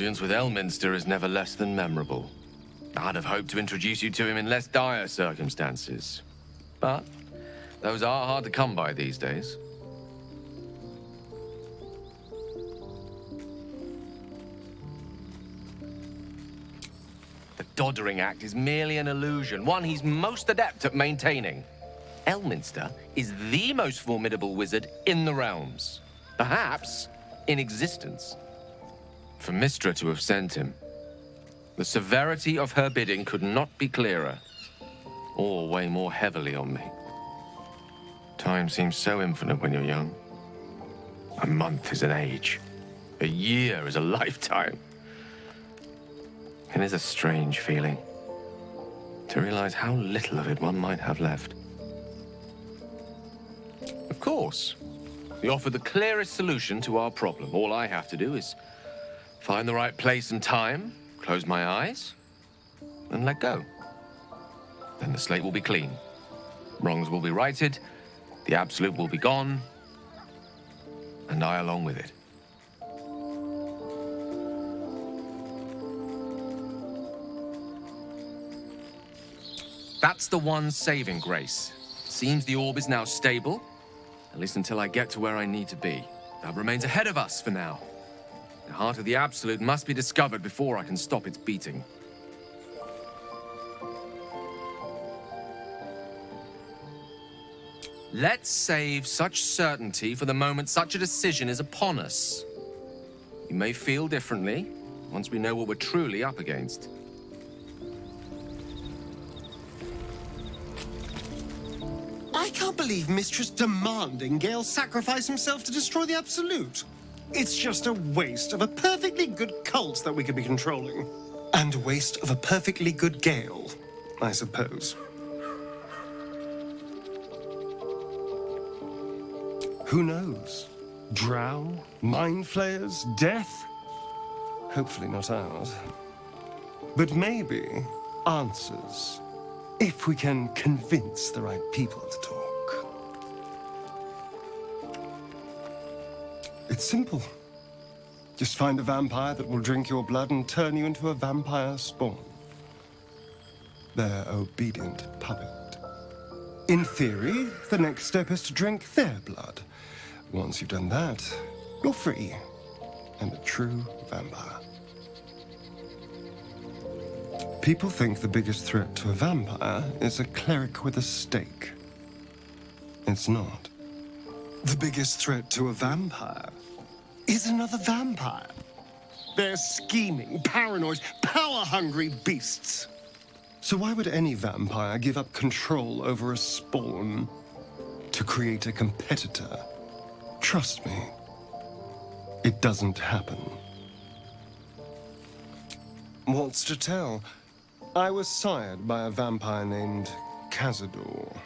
audience with Elminster is never less than memorable. I'd have hoped to introduce you to him in less dire circumstances. But those are hard to come by these days. The Doddering Act is merely an illusion, one he's most adept at maintaining. Elminster is the most formidable wizard in the realms. Perhaps in existence. For Mystra to have sent him, the severity of her bidding could not be clearer, or weigh more heavily on me. Time seems so infinite when you're young. A month is an age. A year is a lifetime. It is a strange feeling to realize how little of it one might have left. Of course, you offer the clearest solution to our problem. All I have to do is find the right place and time, close my eyes, and let go. Then the slate will be clean. Wrongs will be righted, the absolute will be gone, and I along with it. That's the one saving grace. Seems the orb is now stable, at least until I get to where I need to be. That remains ahead of us for now. The heart of the Absolute must be discovered before I can stop its beating. Let's save such certainty for the moment such a decision is upon us. We may feel differently once we know what we're truly up against. I can't believe Mistress demanding Gale sacrifice himself to destroy the Absolute. It's just a waste of a perfectly good cult that we could be controlling. And a waste of a perfectly good Gale, I suppose. Who knows? Drow? Mind flayers? Death? Hopefully not ours. But maybe answers. If we can convince the right people to talk. It's simple. Just find a vampire that will drink your blood and turn you into a vampire spawn. Their obedient puppet. In theory, the next step is to drink their blood. Once you've done that, you're free and a true vampire. People think the biggest threat to a vampire is a cleric with a stake. It's not. The biggest threat to a vampire is another vampire. They're scheming, paranoid, power-hungry beasts. So why would any vampire give up control over a spawn to create a competitor? Trust me, it doesn't happen. What's to tell? I was sired by a vampire named Cazador.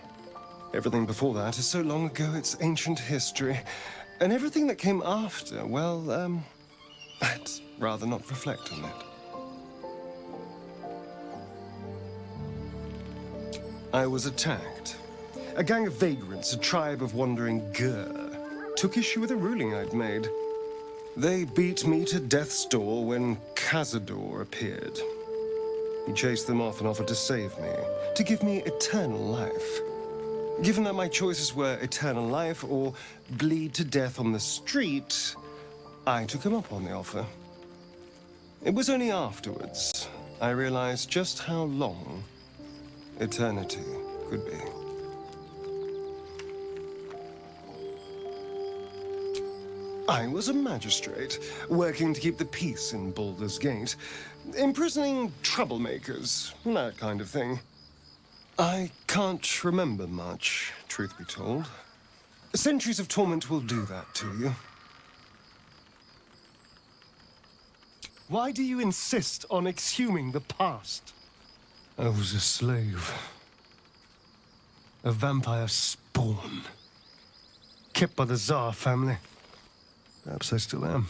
Everything before that is so long ago it's ancient history. And everything that came after, well, I'd rather not reflect on it. I was attacked. A gang of vagrants, a tribe of wandering Gur, took issue with a ruling I'd made. They beat me to death's door when Cazador appeared. He chased them off and offered to save me, to give me eternal life. Given that my choices were eternal life or bleed to death on the street, I took him up on the offer. It was only afterwards I realized just how long eternity could be. I was a magistrate, working to keep the peace in Baldur's Gate, imprisoning troublemakers, that kind of thing. I can't remember much, truth be told. Centuries of torment will do that to you. Why do you insist on exhuming the past? I was a slave. A vampire spawn. Kept by the Tsar family. Perhaps I still am.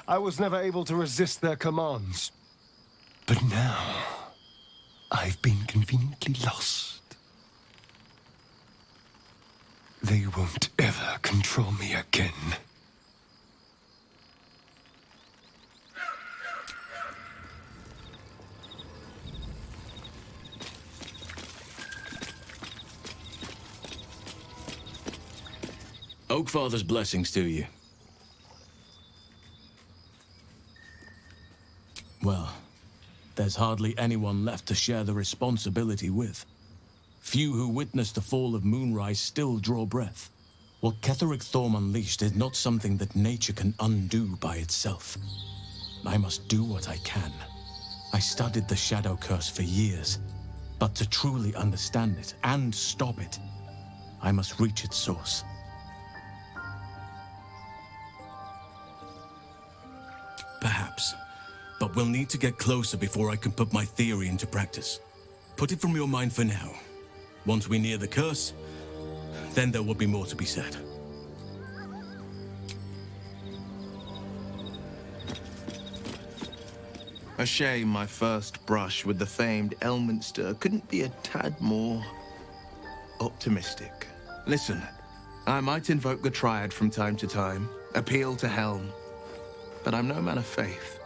I was never able to resist their commands. But now, I've been conveniently lost. They won't ever control me again. Oakfather's blessings to you. Well, there's hardly anyone left to share the responsibility with. Few who witnessed the fall of Moonrise still draw breath. What Ketheric Thorm unleashed is not something that nature can undo by itself. I must do what I can. I studied the Shadow Curse for years, but to truly understand it and stop it, I must reach its source. Perhaps, but we'll need to get closer before I can put my theory into practice. Put it from your mind for now. Once we near the curse, then there will be more to be said. A shame my first brush with the famed Elminster couldn't be a tad more optimistic. Listen, I might invoke the Triad from time to time, appeal to Helm, but I'm no man of faith.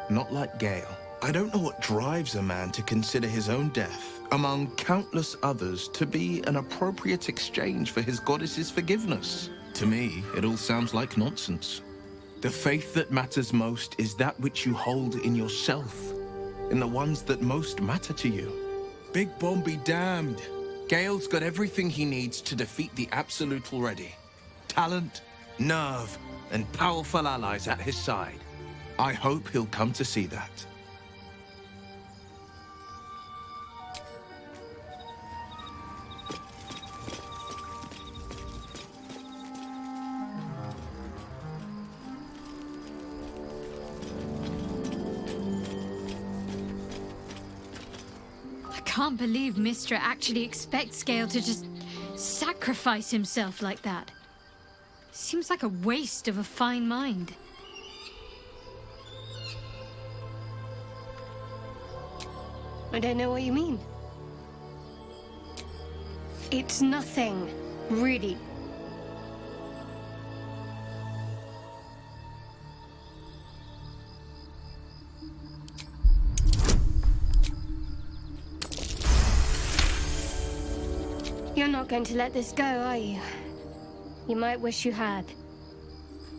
Not like Gale. I don't know what drives a man to consider his own death, among countless others, to be an appropriate exchange for his goddess's forgiveness. To me, it all sounds like nonsense. The faith that matters most is that which you hold in yourself, in the ones that most matter to you. Big Bomb be damned. Gale's got everything he needs to defeat the Absolute already. Talent, nerve, and powerful allies at his side. I hope he'll come to see that. I can't believe Mystra actually expects Gale to just sacrifice himself like that. Seems like a waste of a fine mind. I don't know what you mean. It's nothing, really. You're not going to let this go, are you? You might wish you had.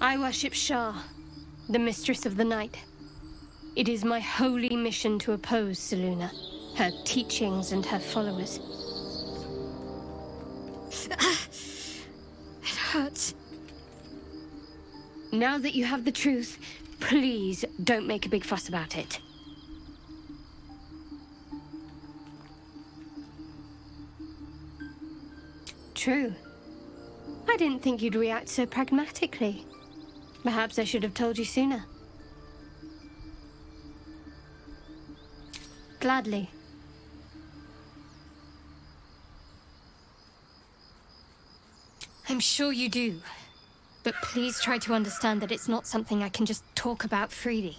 I worship Shah, the Mistress of the Night. It is my holy mission to oppose Selûne, her teachings and her followers. It hurts. Now that you have the truth, please don't make a big fuss about it. True. I didn't think you'd react so pragmatically. Perhaps I should have told you sooner. Gladly. I'm sure you do. But please try to understand that it's not something I can just talk about freely.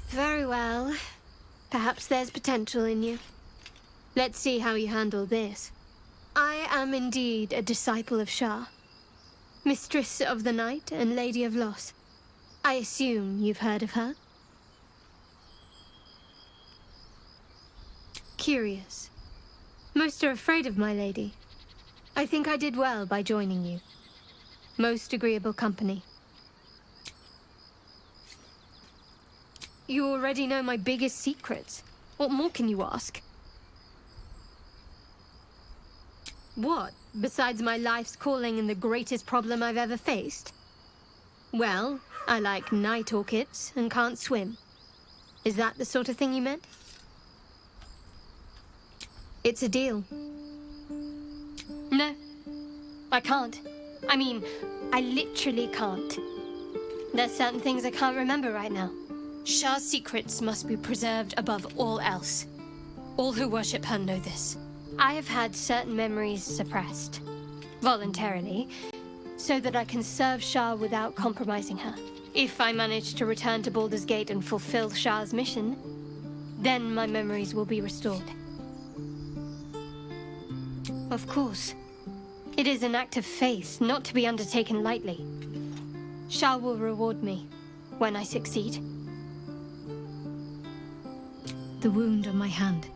Very well. Perhaps there's potential in you. Let's see how you handle this. I am indeed a disciple of Shah, Mistress of the Night and Lady of Loss. I assume you've heard of her? Curious. Most are afraid of my lady. I think I did well by joining you. Most agreeable company. You already know my biggest secrets. What more can you ask? What, besides my life's calling and the greatest problem I've ever faced? Well, I like night orchids and can't swim. Is that the sort of thing you meant? It's a deal. No, I can't. I mean, I literally can't. There's certain things I can't remember right now. Shah's secrets must be preserved above all else. All who worship her know this. I have had certain memories suppressed, voluntarily, so that I can serve Shah without compromising her. If I manage to return to Baldur's Gate and fulfill Shah's mission, then my memories will be restored. Of course. It is an act of faith, not to be undertaken lightly. Shah will reward me when I succeed. the wound on my hand.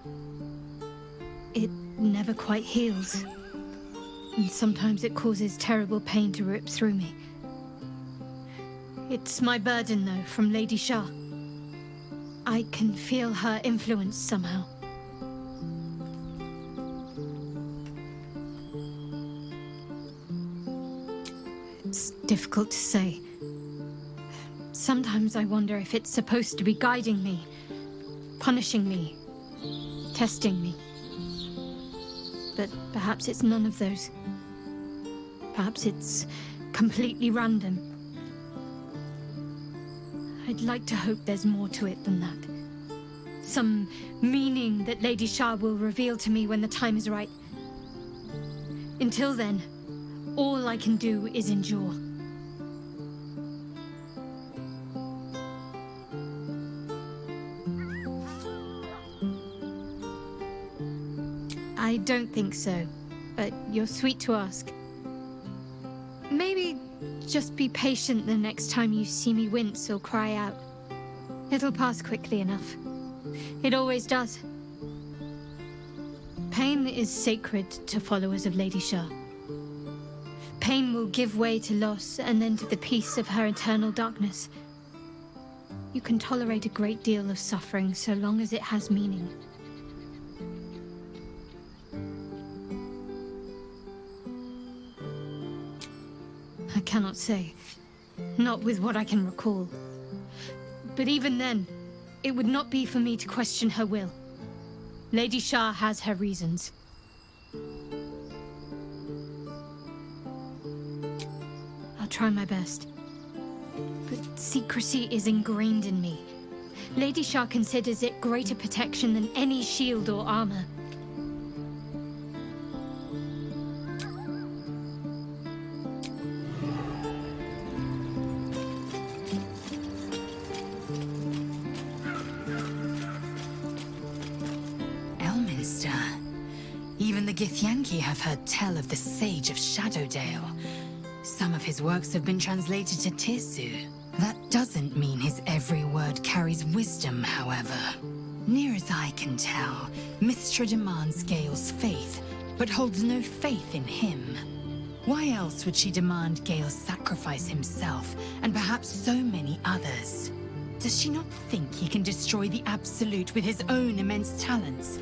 It never quite heals. And sometimes it causes terrible pain to rip through me. It's my burden, though, from Lady Shah. I can feel her influence somehow. It's difficult to say. Sometimes I wonder if it's supposed to be guiding me, punishing me, testing me. But perhaps it's none of those. Perhaps it's completely random. I'd like to hope there's more to it than that. Some meaning that Lady Shah will reveal to me when the time is right. Until then, all I can do is endure. I don't think so, but you're sweet to ask. Maybe just be patient the next time you see me wince or cry out. It'll pass quickly enough. It always does. Pain is sacred to followers of Lady Shah. Pain will give way to loss and then to the peace of her eternal darkness. You can tolerate a great deal of suffering so long as it has meaning. I cannot say. Not with what I can recall. But even then, it would not be for me to question her will. Lady Shah has her reasons. I'll try my best. But secrecy is ingrained in me. Lady Shah considers it greater protection than any shield or armor. Even the Githyanki have heard tell of the Sage of Shadowdale. Some of his works have been translated to Tirsu. That doesn't mean his every word carries wisdom, however. Near as I can tell, Mystra demands Gale's faith, but holds no faith in him. Why else would she demand Gale sacrifice himself, and perhaps so many others? Does she not think he can destroy the Absolute with his own immense talents?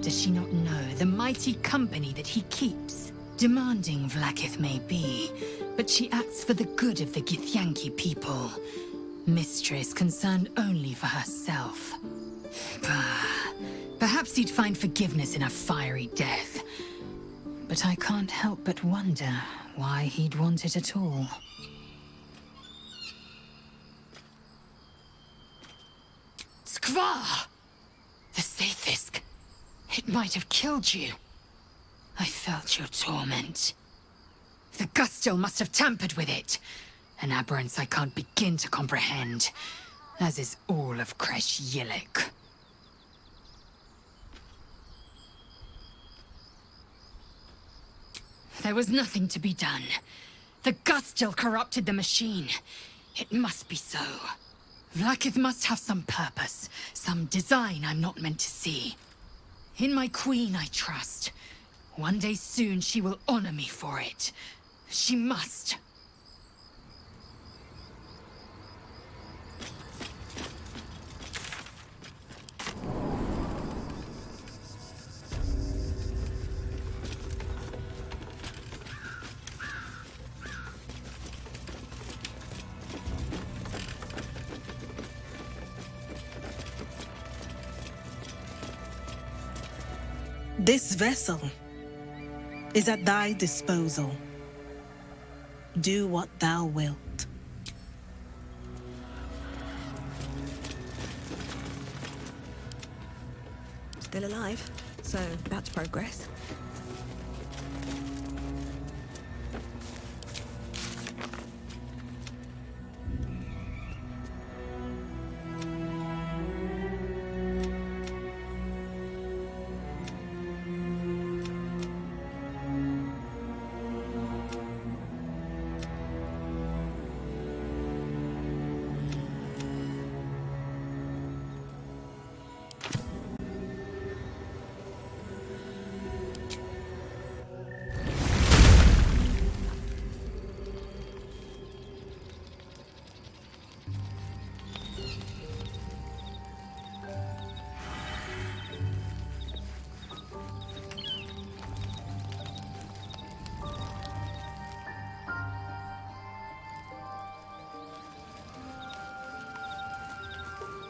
Does she not know the mighty company that he keeps? Demanding Vlaakith may be, but she acts for the good of the Githyanki people. Mystra is concerned only for herself. Perhaps he'd find forgiveness in a fiery death. But I can't help but wonder why he'd want it at all. Skvar! The Sathisk! It might have killed you. I felt your torment. The Gustil must have tampered with it. An aberrance I can't begin to comprehend, as is all of Creche Yellik. There was nothing to be done. The Gustil corrupted the machine. It must be so. Vlaakith must have some purpose, some design I'm not meant to see. In my queen, I trust. One day soon, she will honor me for it. She must. This vessel is at thy disposal. Do what thou wilt. Still alive, so that's progress.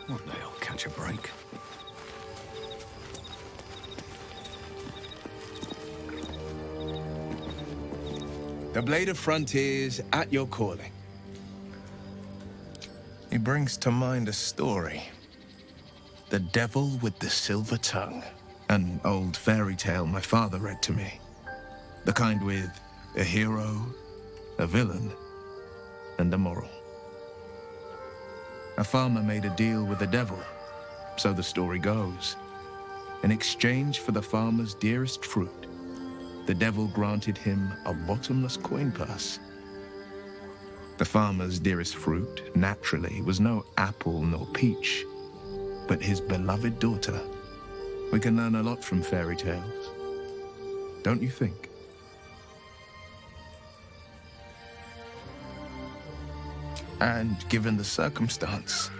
One day I'll catch a break. The Blade of Frontiers at your calling. He brings to mind a story. The Devil with the Silver Tongue. An old fairy tale my father read to me. The kind with a hero, a villain, and a moral. A farmer made a deal with the devil, so the story goes. In exchange for the farmer's dearest fruit, the devil granted him a bottomless coin purse. The farmer's dearest fruit, naturally, was no apple nor peach, but his beloved daughter. We can learn a lot from fairy tales, don't you think? And given the circumstance,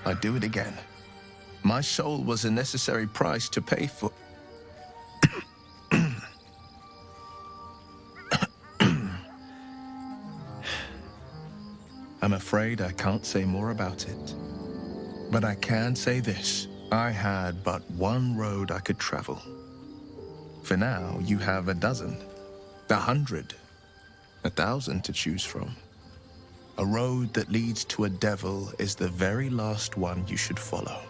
I'd do it again. My soul was a necessary price to pay for... I'm afraid I can't say more about it. But I can say this. I had but one road I could travel. For now, you have a dozen, 100, 1,000 to choose from. A road that leads to a devil is the very last one you should follow.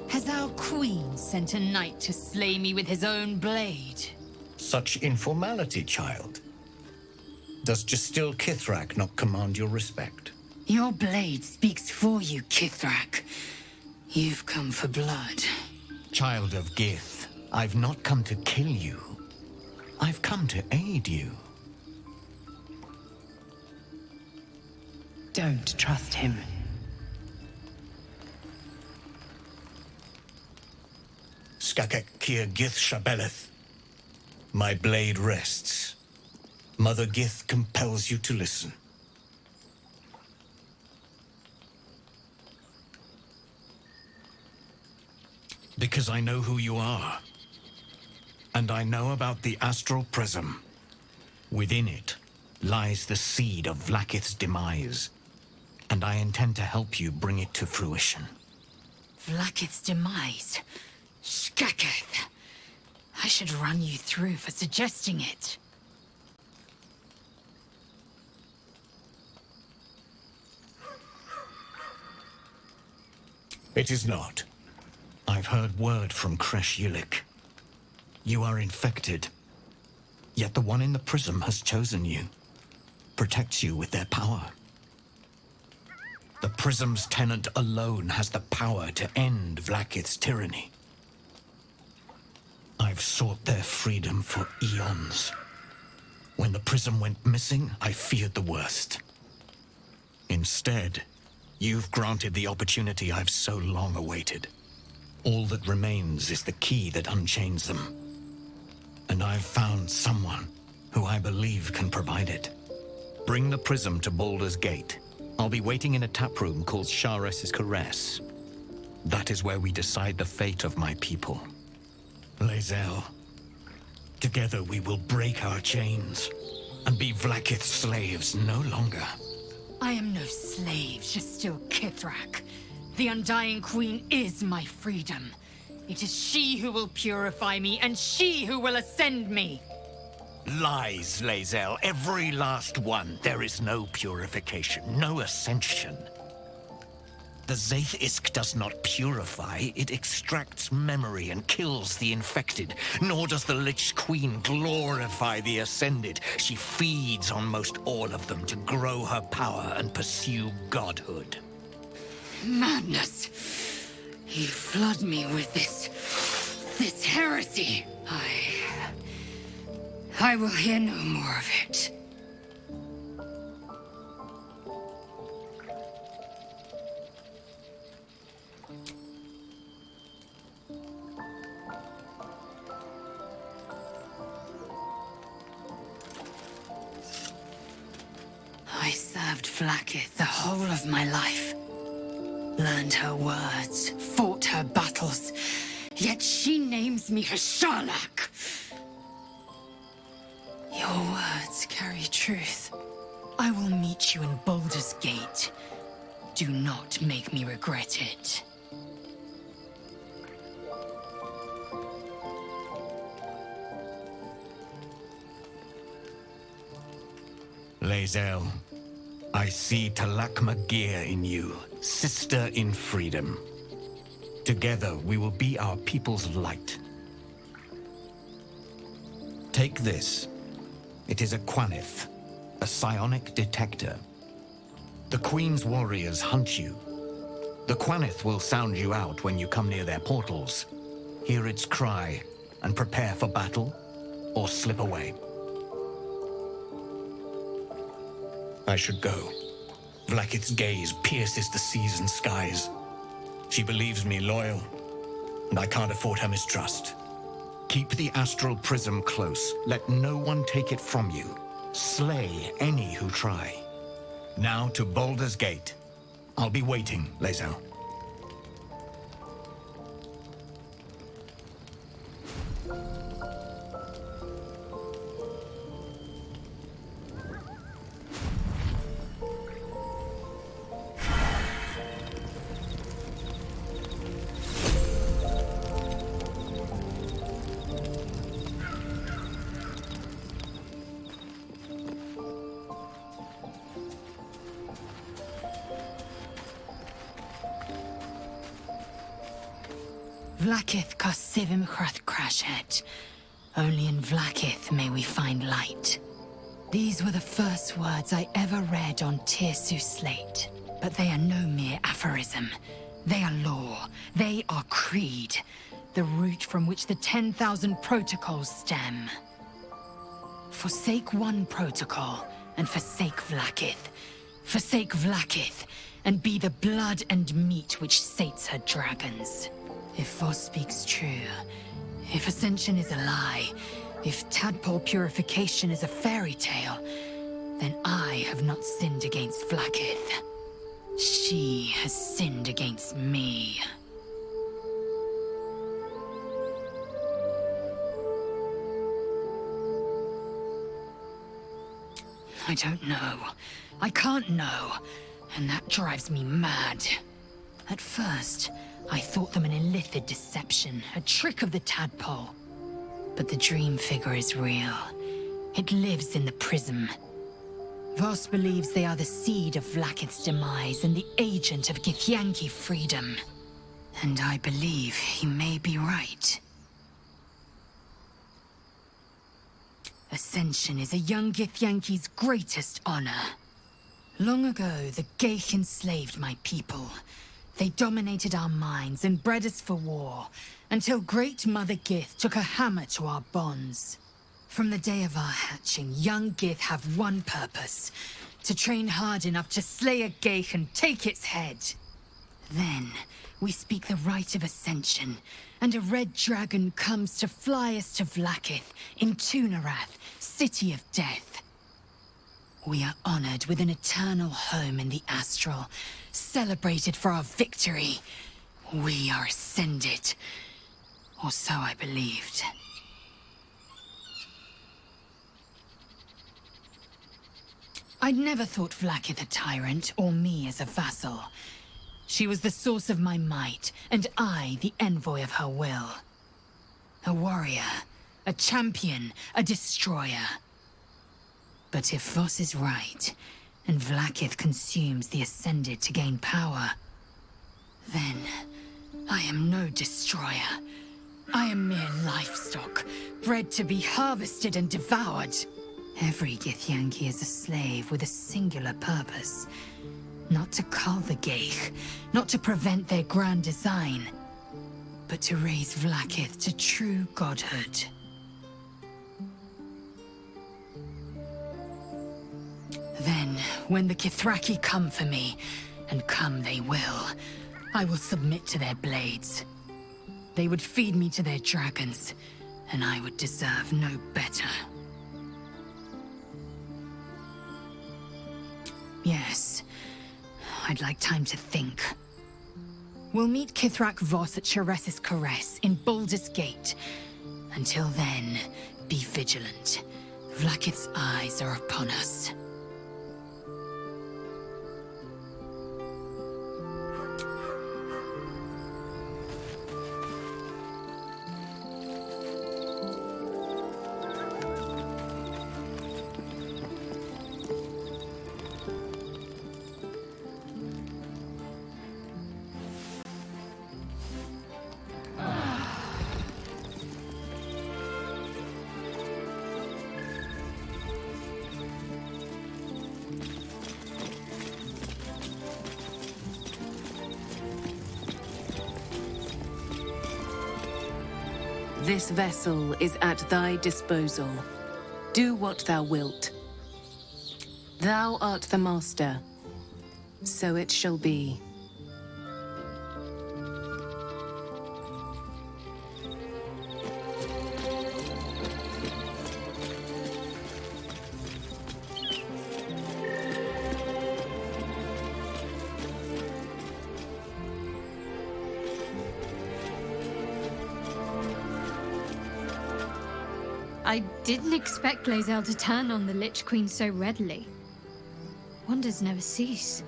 Has our queen sent a knight to slay me with his own blade? Such informality, child. Does Justil Kithrak not command your respect? Your blade speaks for you, Kithrak. You've come for blood. Child of Gith, I've not come to kill you. I've come to aid you. Don't trust him. Skakek Kier Gith Shabeleth. My blade rests. Mother Gith compels you to listen. Because I know who you are. And I know about the Astral Prism. Within it lies the seed of Vlaakith's demise. And I intend to help you bring it to fruition. Vlaakith's demise? Skaketh. I should run you through for suggesting it. It is not. I've heard word from Creche Yellik. You are infected. Yet the one in the prism has chosen you. Protects you with their power. The prism's tenant alone has the power to end Vlaakith's tyranny. I've sought their freedom for eons. When the prism went missing, I feared the worst. Instead, you've granted the opportunity I've so long awaited. All that remains is the key that unchains them. And I've found someone who I believe can provide it. Bring the prism to Baldur's Gate. I'll be waiting in a taproom called Shares's Caress. That is where we decide the fate of my people. Lae'zel, together we will break our chains and be Vlaakith's slaves no longer. I am no slave, Justil Kithrak. The Undying Queen is my freedom. It is she who will purify me, and she who will ascend me. Lies, Lae'zel, every last one. There is no purification, no ascension. The Zaith Isk does not purify, it extracts memory and kills the infected. Nor does the Lich Queen glorify the ascended. She feeds on most all of them to grow her power and pursue godhood. Madness! You flood me with this heresy. I will hear no more of it. loved Vlaakith the whole of my life. Learned her words, fought her battles, yet she names me her Sharlak. Your words carry truth. I will meet you in Baldur's Gate. Do not make me regret it. Lae'zel, I see Talakma Gear in you, sister in freedom. Together we will be our people's light. Take this. It is a Quanith, a psionic detector. The Queen's warriors hunt you. The Quanith will sound you out when you come near their portals. Hear its cry and prepare for battle, or slip away. I should go. Vlaakith's gaze pierces the seas and skies. She believes me loyal, and I can't afford her mistrust. Keep the astral prism close. Let no one take it from you. Slay any who try. Now to Baldur's Gate. I'll be waiting, Lae'zel. Vlaakith Kosivim Chrath Crashet. Only in Vlaakith may we find light. These were the first words I ever read on Tirsu's slate. But they are no mere aphorism. They are law. They are creed. The root from which the 10,000 protocols stem. Forsake one protocol, and forsake Vlaakith. Forsake Vlaakith, and be the blood and meat which sates her dragons. If Voss speaks true, if Ascension is a lie, if tadpole purification is a fairy tale, then I have not sinned against Vlaakith. She has sinned against me. I don't know. I can't know. And that drives me mad. At first, I thought them an illithid deception, a trick of the tadpole. But the dream figure is real. It lives in the prism. Voss believes they are the seed of Vlaakith's demise and the agent of Githyanki freedom. And I believe he may be right. Ascension is a young Githyanki's greatest honor. Long ago, the Geich enslaved my people. They dominated our minds and bred us for war, until Great Mother Gith took a hammer to our bonds. From the day of our hatching, young Gith have one purpose: to train hard enough to slay a Geich and take its head. Then, we speak the rite of ascension, and a red dragon comes to fly us to Vlaakith, in Tunarath, City of Death. We are honored with an eternal home in the astral, celebrated for our victory. We are ascended. Or so I believed. I'd never thought Vlaakith a tyrant, or me as a vassal. She was the source of my might, and I the envoy of her will. A warrior, a champion, a destroyer. But if Voss is right, and Vlaakith consumes the Ascended to gain power, then I am no destroyer. I am mere livestock, bred to be harvested and devoured. Every Githyanki is a slave with a singular purpose. Not to cull the Geich, not to prevent their grand design, but to raise Vlaakith to true godhood. Then, when the Kithraki come for me, and come they will, I will submit to their blades. They would feed me to their dragons, and I would deserve no better. Yes. I'd like time to think. We'll meet Kithrak Voss at Chares's Caress in Baldur's Gate. Until then, be vigilant. Vlaakith's eyes are upon us. This vessel is at thy disposal. Do what thou wilt. Thou art the master, so it shall be. I didn't expect Lae'zel to turn on the Lich Queen so readily. Wonders never cease.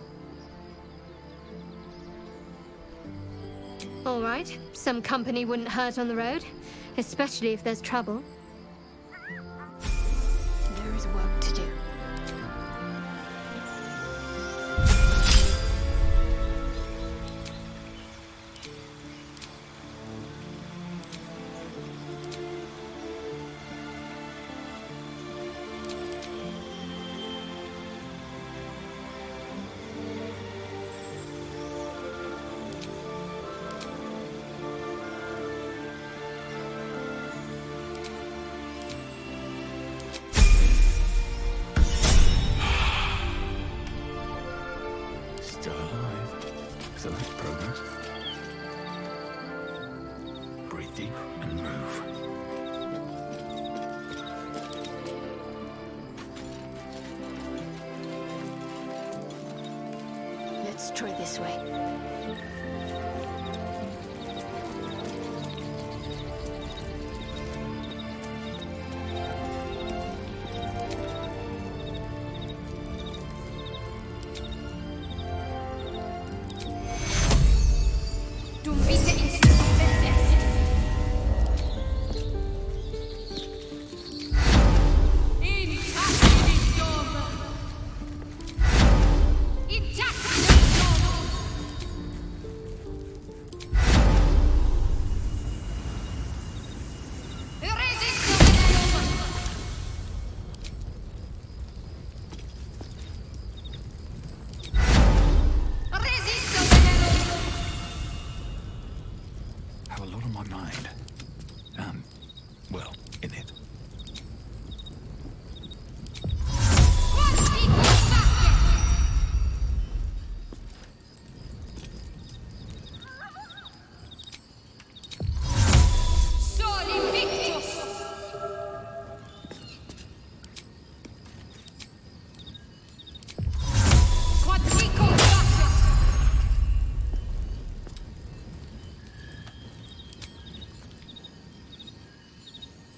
All right, some company wouldn't hurt on the road, especially if there's trouble. There is work to do. Still alive. So that's progress. Breathe deep and move. Let's try this way.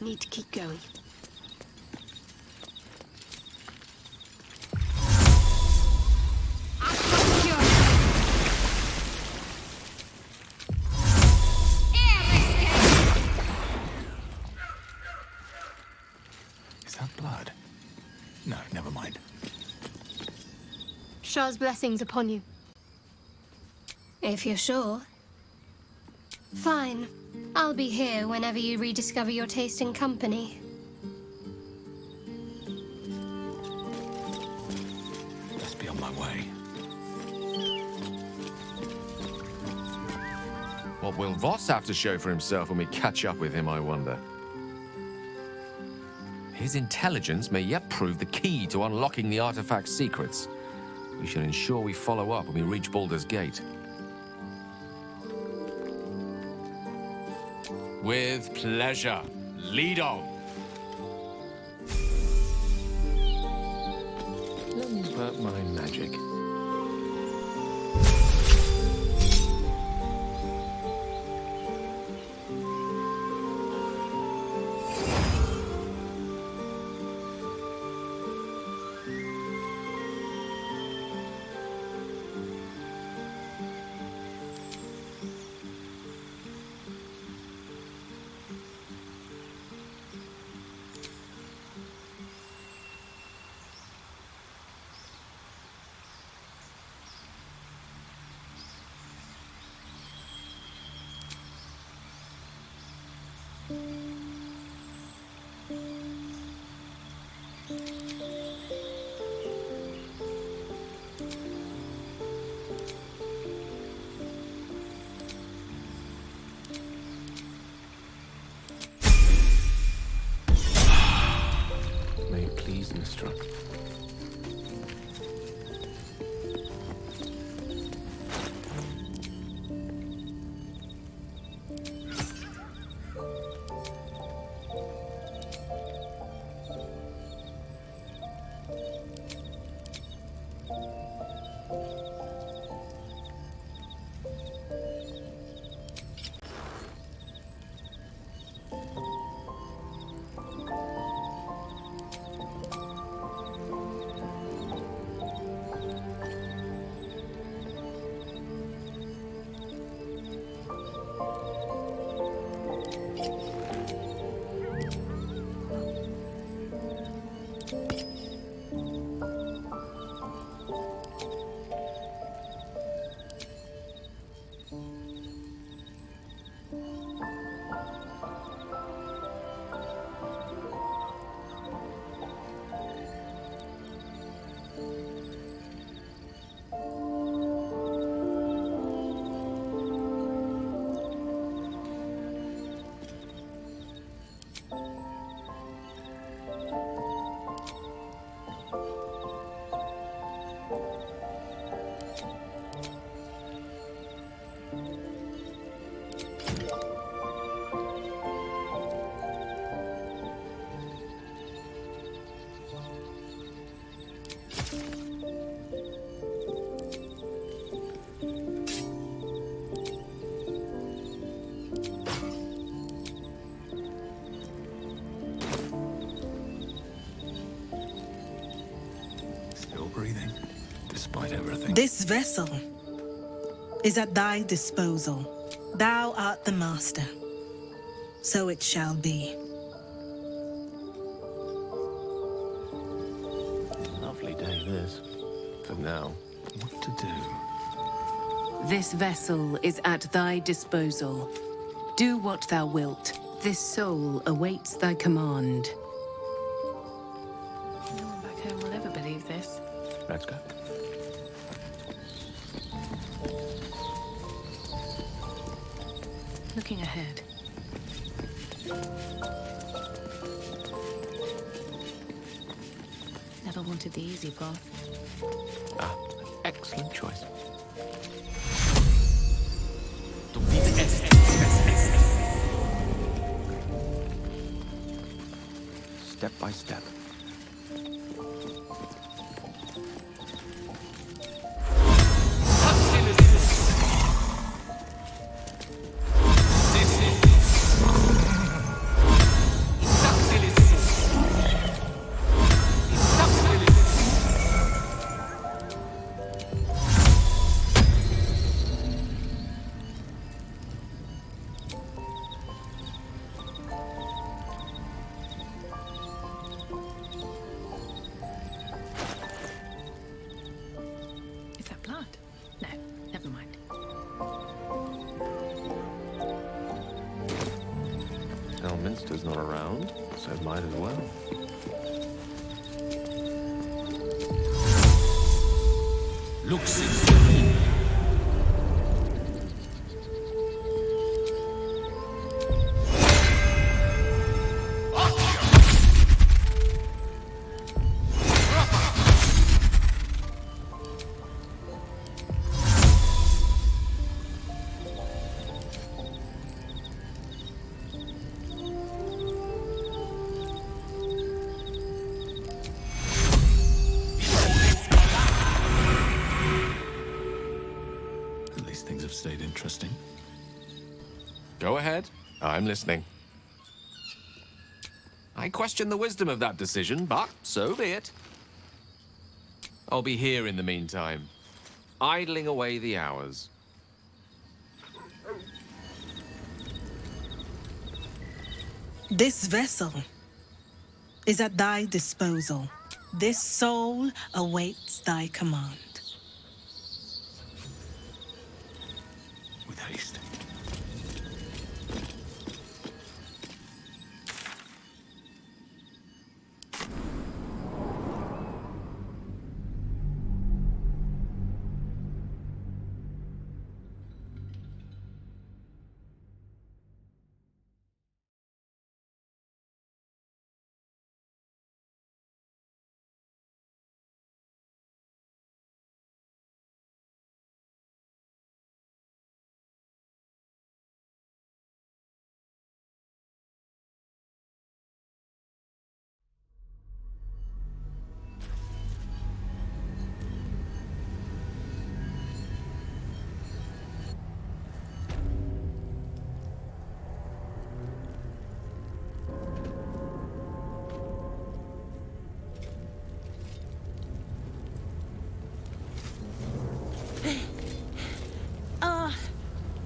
Need to keep going. Is that blood? No, never mind. Shah's blessings upon you. If you're sure. Fine. I'll be here whenever you rediscover your taste in company. Just be on my way. What will Voss have to show for himself when we catch up with him, I wonder? His intelligence may yet prove the key to unlocking the artifact's secrets. We should ensure we follow up when we reach Baldur's Gate. With pleasure. Lead on. my magic. May it please, Mistra. Breathing, despite everything. This vessel is at thy disposal. Thou art the master. So it shall be. Lovely day, this. For now. What to do? This vessel is at thy disposal. Do what thou wilt. This soul awaits thy command. No one back home will ever believe this. Let's go. Looking ahead. Never wanted the easy path. Ah, excellent choice. Step by step. Elminster's not around, so might as well. interesting. Go ahead. I'm listening. I question the wisdom of that decision, but so be it. I'll be here in the meantime, idling away the hours. This vessel is at thy disposal. This soul awaits thy command. With haste.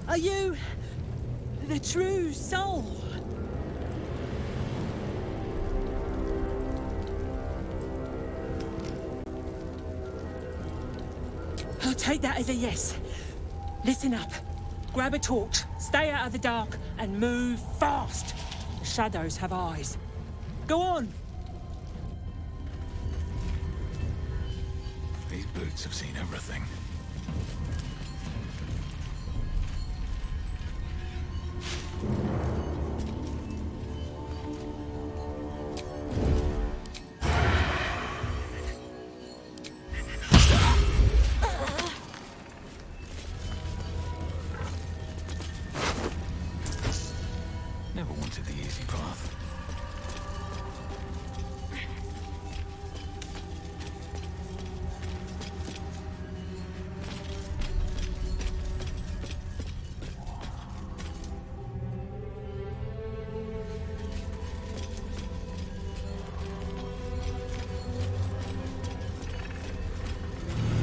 Are you the true soul? I'll take that as a yes. Listen up. Grab a torch, stay out of the dark, and move fast. Shadows have eyes. Go on! These boots have seen everything. Never wanted the easy path.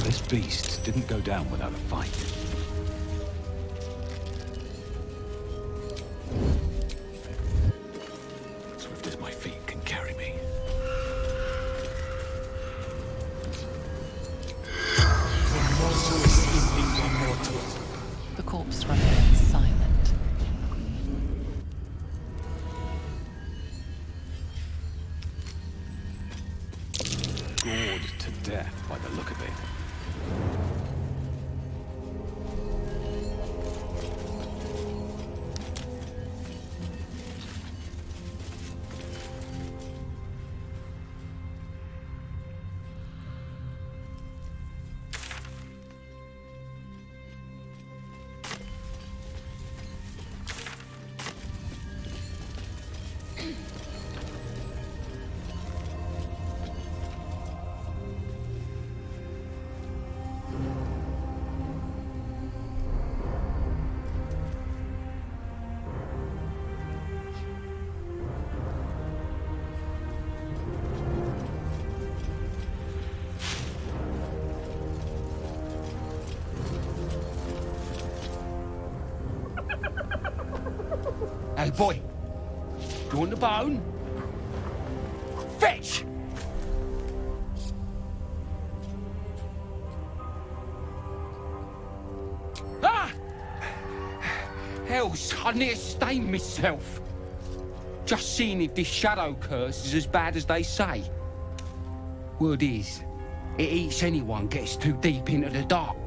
This beast didn't go down without a fight. Swift as my feet can carry me. The corpse remains silent. Gored to death by the look of it. Hey, boy. You want the bone? Fetch! Ah! Hells, I near stained myself. Just seeing if this shadow curse is as bad as they say. Word is, it eats anyone gets too deep into the dark.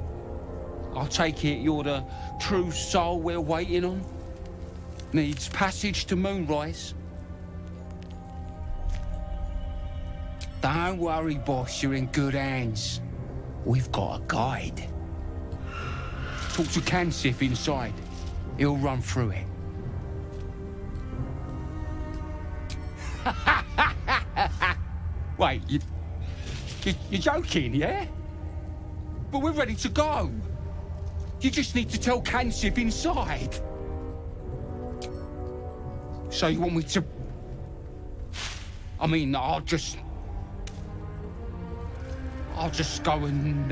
I take it you're the true soul we're waiting on? Needs passage to Moonrise? Don't worry, boss, you're in good hands. We've got a guide. Talk to Kansif inside. He'll run through it. Wait, you're joking, yeah? But we're ready to go. You just need to tell Kansif inside. So you want me to... I mean, I'll just go and,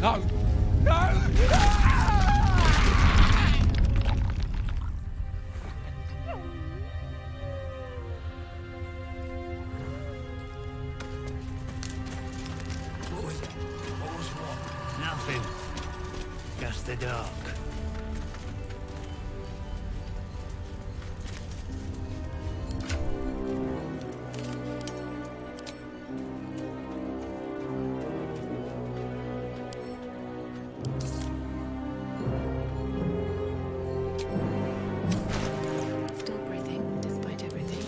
No! No! What was what? Nothing. Just the dark. Still breathing, despite everything.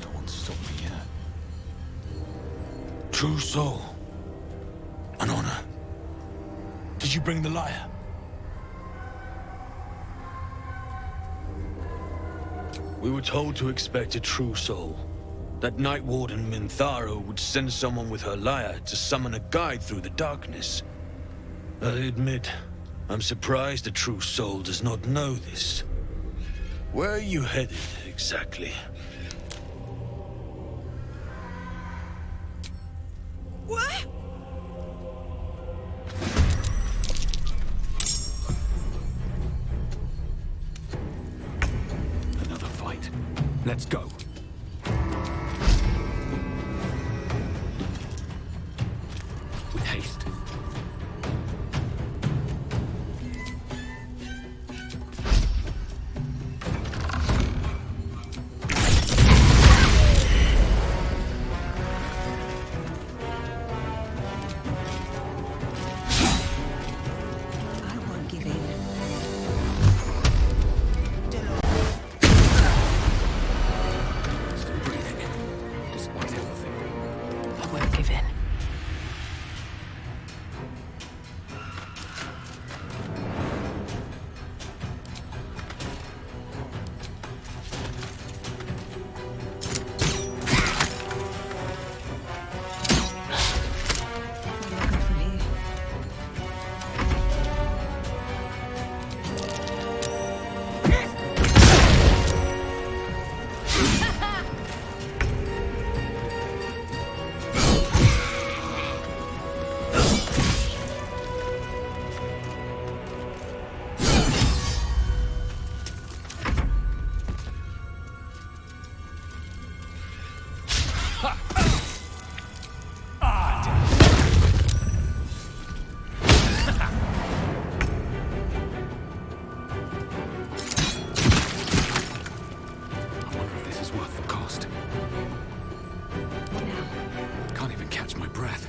No one's stopped me yet. True soul. An honor. Did you bring the lyre? We were told to expect a true soul. That Night Warden Minthara would send someone with her lyre to summon a guide through the darkness. I admit, I'm surprised a true soul does not know this. Where are you headed, exactly? What? Another fight. Let's go. With haste. I won't give in. Still breathing. Despite everything. I won't give in. Where do I go from here? I wonder if this is worth the cost. What now? Can't even catch my breath.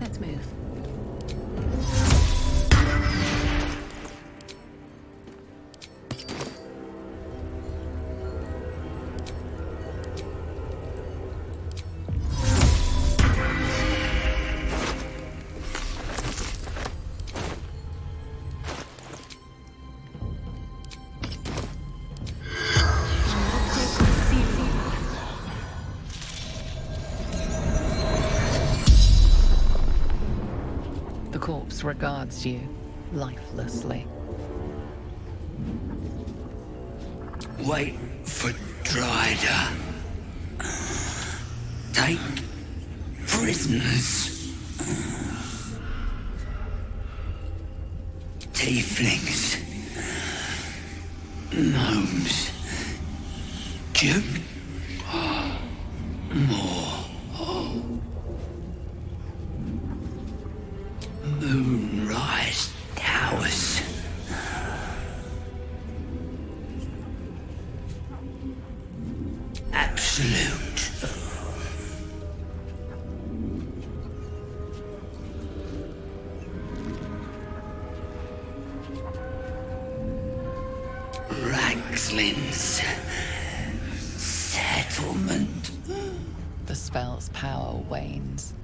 Let's move. The corpse regards you lifelessly. Wait for Dryder. Take prisoners. Tieflings. Gnomes. Duke. More. Moonrise Towers. Absolute. Ragslin's settlement. The spell's power wanes.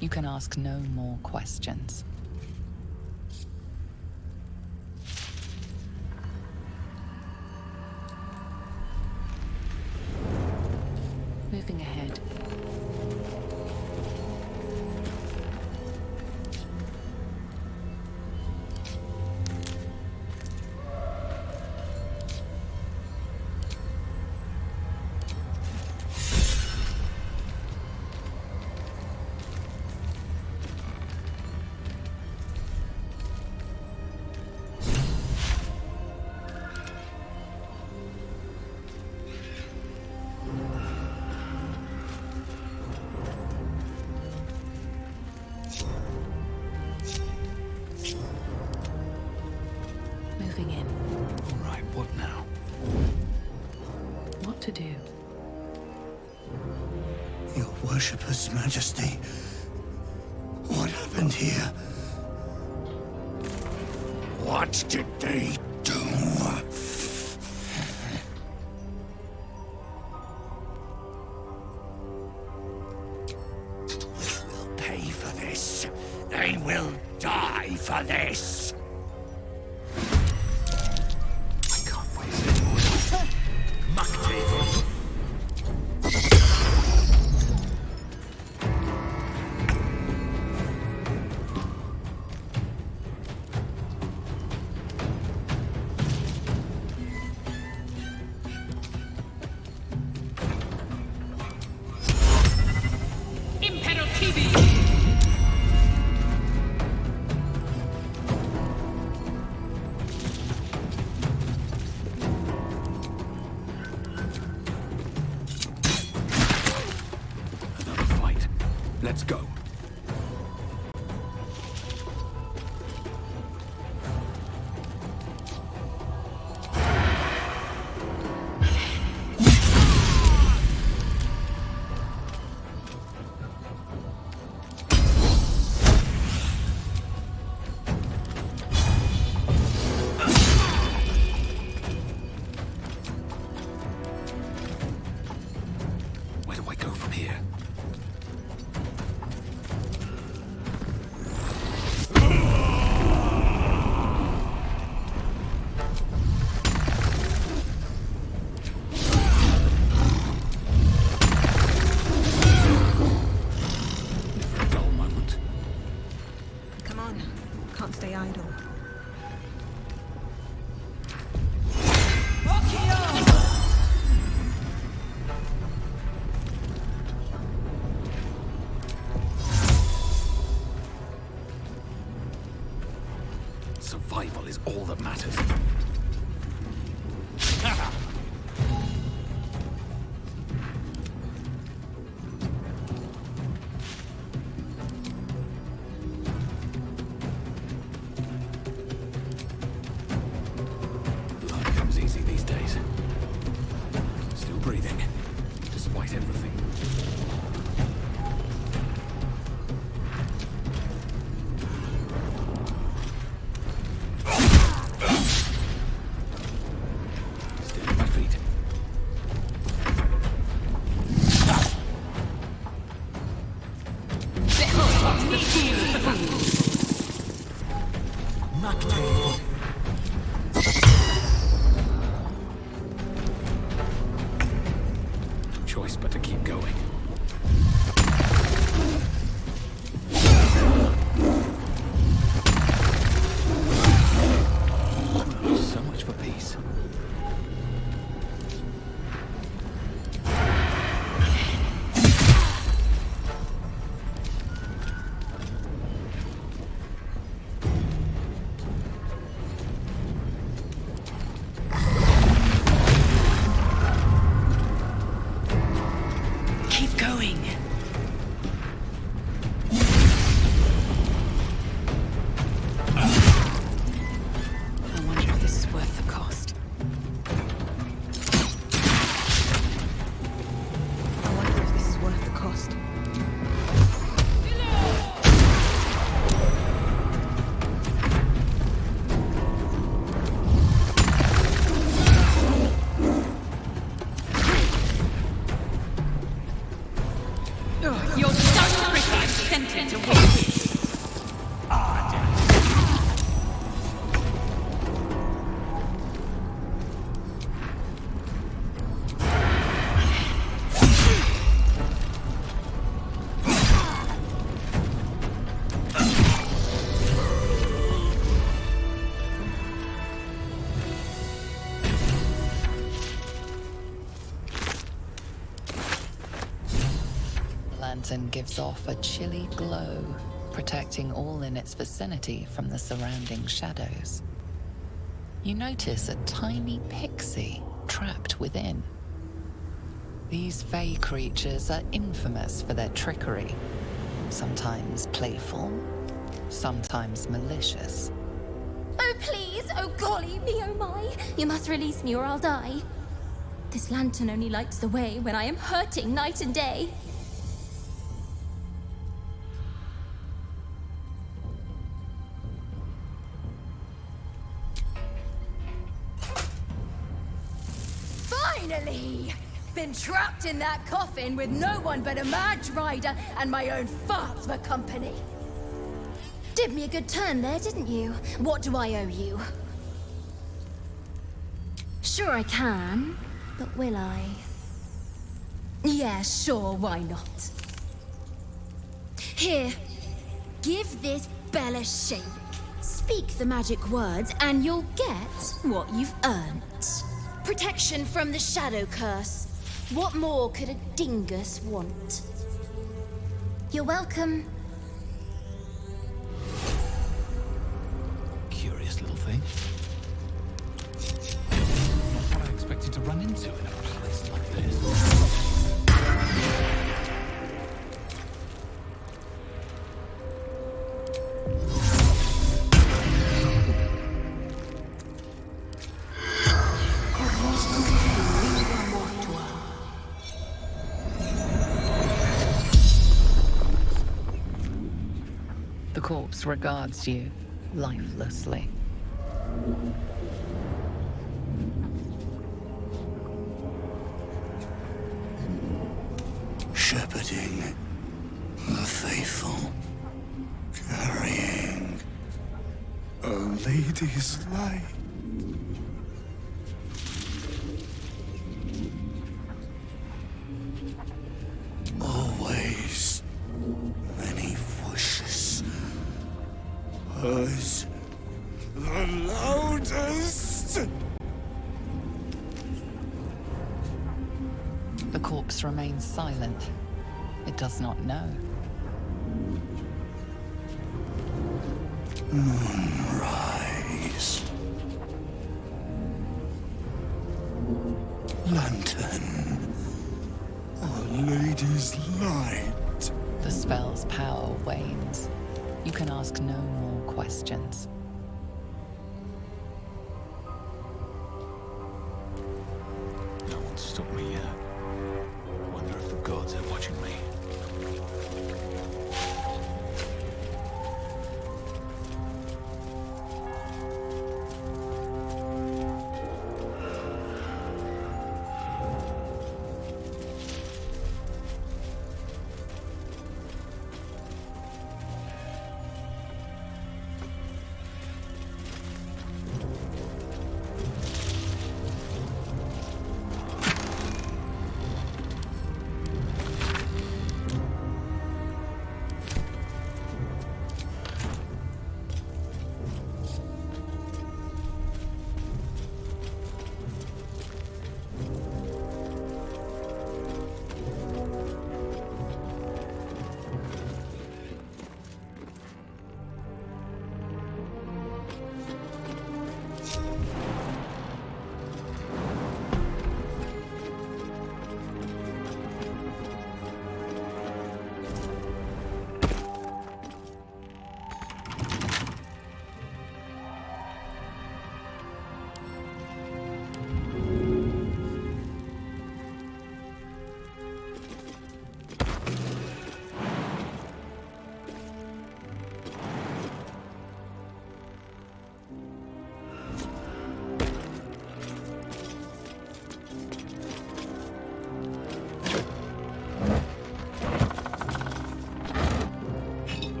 You can ask no more questions. Moving ahead. Moving in. All right, what now? What to do? Your Worshipper's Majesty. What happened here? What did they do? They will pay for this. They will die for this. Let's go. Where do I go from here? Can't stay idle. Survival is all that matters. Life comes easy these days. Still breathing, despite everything. Choice but to keep going. So much for peace. going? I wonder if this is worth the cost. I wonder if this is worth the cost. You're so pretty and sentient to win. Lantern gives off a chilly glow, protecting all in its vicinity from the surrounding shadows. You notice a tiny pixie trapped within. These fey creatures are infamous for their trickery, sometimes playful, sometimes malicious. Oh, please! Oh, golly me, oh my! You must release me or I'll die. This lantern only lights the way when I am hurting night and day. Finally! Been trapped in that coffin with no one but a Mad Rider and my own farts for company. Did me a good turn there, didn't you? What do I owe you? Sure I can, but will I? Yeah, sure, why not? Here, give this bell a shake. Speak the magic words and you'll get what you've earned. Protection from the shadow curse. What more could a dingus want? You're welcome. Curious little thing. Not what I expected to run into in a place like this. The corpse regards you lifelessly. Shepherding the faithful, carrying a lady's light. Always many voices. Hers the loudest. The corpse remains silent. It does not know. Moonrise. Lantern. Our Lady's light. The spell's power wanes. You can ask no more questions. No one's stopped me yet. Wonder if the gods are watching me.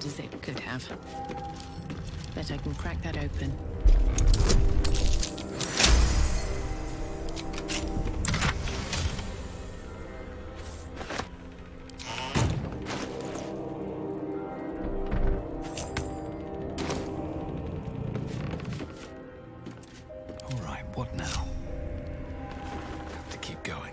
bad as it could have. Bet I can crack that open. All right, what now? Have to keep going.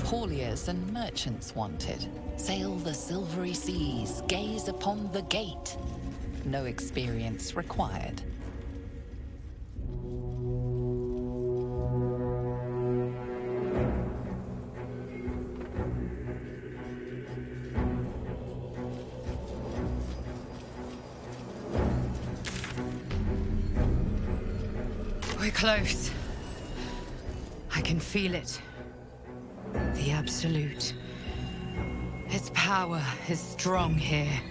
Hauliers and merchants wanted. Sail the silvery seas, gaze upon the gate. No experience required. We're close. I can feel it. The Absolute. Its power is strong here.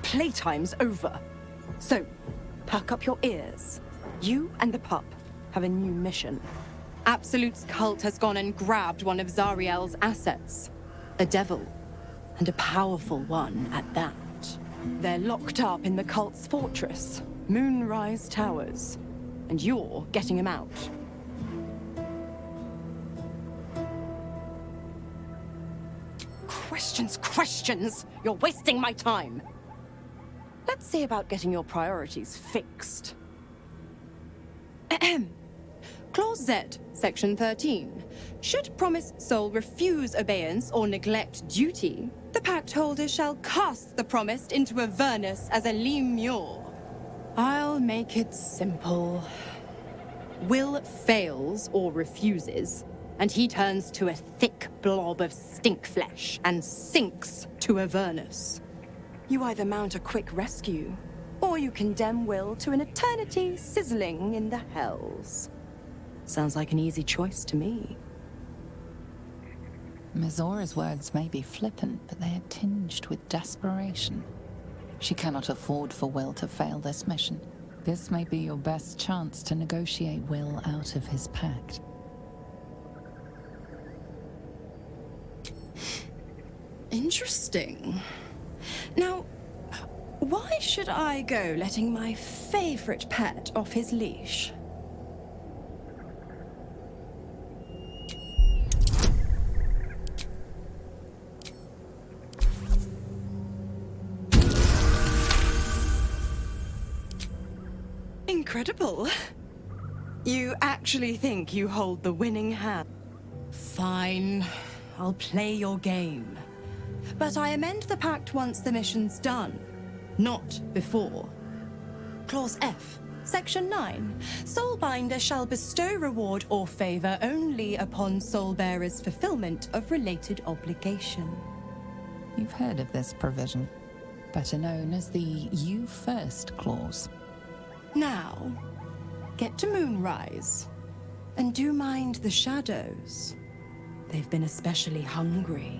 Playtime's over. So, perk up your ears. You and the pup have a new mission. Absolute's cult has gone and grabbed one of Zariel's assets. A devil, and a powerful one at that. They're locked up in the cult's fortress, Moonrise Towers, and you're getting him out. Questions! You're wasting my time! Let's see about getting your priorities fixed. Clause Z, Section 13. Should promised soul refuse obeyance or neglect duty, the pact holder shall cast the promised into Avernus as a lemure. I'll make it simple. Will fails or refuses, and he turns to a thick blob of stink flesh and sinks to Avernus. You either mount a quick rescue, or you condemn Whyll to an eternity sizzling in the hells. Sounds like an easy choice to me. Mizora's words may be flippant, but they are tinged with desperation. She cannot afford for Whyll to fail this mission. This may be your best chance to negotiate Whyll out of his pact. Interesting. Now, Why should I go letting my favorite pet off his leash? Incredible. You actually think you hold the winning hand? Fine. I'll play your game. But I amend the pact once the mission's done. Not before. Clause F, Section 9. Soulbinder shall bestow reward or favor only upon soulbearer's fulfillment of related obligation. You've heard of this provision, better known as the You First clause. Now, get to Moonrise. And do mind the shadows. They've been especially hungry.